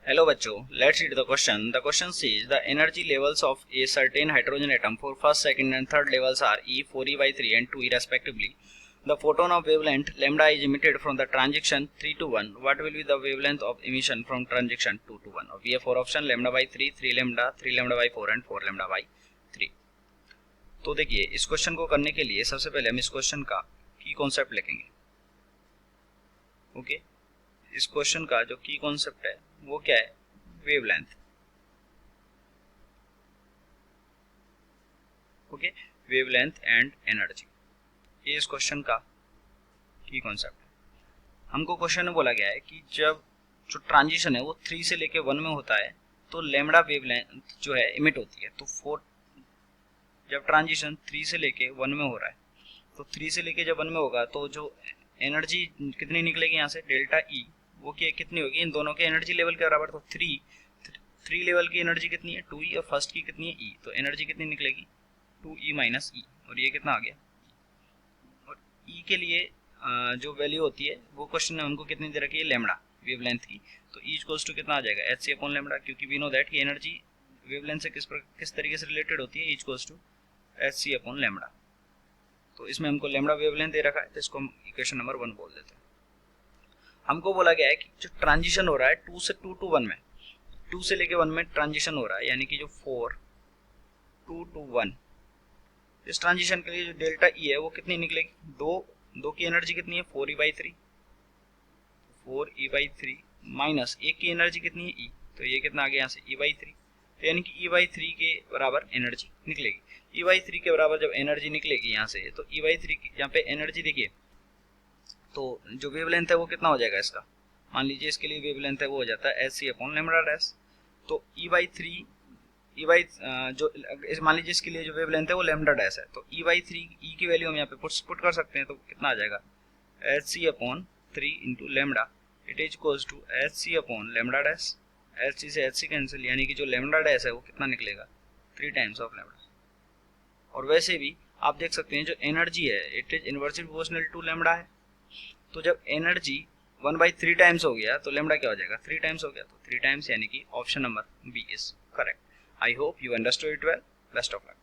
Hello बच्चों, let's read the question. The question says the energy levels of a certain hydrogen atom for first, second and third levels are E, 4e by 3 and 2e respectively. The photon of wavelength lambda is emitted from the transition 3 to 1. What will be the wavelength of emission from transition 2 to 1? We have 4 option, lambda by 3, 3 lambda by 4 and 4 lambda by 3. तो देखिए इस question को करने के लिए सबसे पहले हम इस क्वेश्चन का की कॉन्सेप्ट लिखेंगे. ओके, इस क्वेश्चन का जो की कॉन्सेप्ट है वो क्या है? Wavelength. Okay, wavelength and energy, ये इस क्वेश्चन का की कॉन्सेप्ट है. हमको क्वेश्चन में बोला गया है कि जब जो ट्रांजिशन है वो 3 से लेके 1 में होता है तो लैम्बडा वेवलेंथ जो है इमिट होती है. तो 4 जब ट्रांजिशन 3 से लेके 1 में हो रहा है तो 3 से लेके जब 1 में होगा तो जो एनर्जी कितनी निकलेगी यहाँ से डेल्टा ई, वो कितनी होगी इन दोनों के एनर्जी लेवल के बराबर. तो 3 लेवल की एनर्जी कितनी है 2e और फर्स्ट की कितनी है e, तो एनर्जी कितनी निकलेगी 2e माइनस ई. और ये कितना आ गया. और e के लिए जो वैल्यू होती है वो क्वेश्चन में हमको कितनी दे रखी है लैम्बडा वेवलेंथ की. तो e इक्वल्स टू कितना आ जाएगा एच सी अपॉन लैम्बडा, क्योंकि वी नो दैट कि एनर्जी वेवलेंथ से किस तरीके से रिलेटेड होती है. e equals to h c upon lambda. तो इसमें हमको लैम्बडा वेवलेंथ दे रखा है तो इसको हम इक्वेशन नंबर 1 बोल देते हैं. हमको बोला गया है कि जो ट्रांजिशन हो रहा है 2 से 2 टू 1 में, 2 से लेके 1 में ट्रांजिशन हो रहा है, यानी कि जो 4 2 टू 1, इस ट्रांजिशन के लिए जो डेल्टा ई है वो कितनी निकलेगी. दो की एनर्जी कितनी है 4e by 3, 4e by 3 minus एक की एनर्जी कितनी है e, तो ये कितना आ गया यहाँ से e बाई 3. तो यानी कि e बाई 3 के बराबर एनर्जी निकलेगी. e बाई 3 के बराबर जब एनर्जी निकलेगी यहाँ से, तो e बाई 3 की यहाँ पे एनर्जी देखिए, तो जो वेवलेंथ है वो कितना हो जाएगा इसका. मान लीजिए इसके लिए वेवलेंथ है वो हो जाता है h c upon lambda dash. तो e बाई 3 ई बाई जो मान लीजिए इसके लिए जो वेवलेंथ है वो लैम्बडा डैश है, तो ई बाई 3 ई की वैल्यू हम यहाँ पे पुट कर सकते हैं. तो कितना आ जाएगा h c upon 3 into lambda, it is equals to h c upon lambda dash. H c से एच सी कैंसिल, यानी कि जो लैम्बडा डैश है वो कितना निकलेगा 3 टाइम्स ऑफ लैम्बडा. और वैसे भी आप देख सकते हैं जो एनर्जी है it is inversely proportional to lambda है. तो जब एनर्जी 1/3 टाइम्स हो गया तो लैम्बडा क्या हो जाएगा 3 टाइम्स हो गया. तो 3 टाइम्स यानी कि option number B is correct. I hope you understood it well. Best of luck.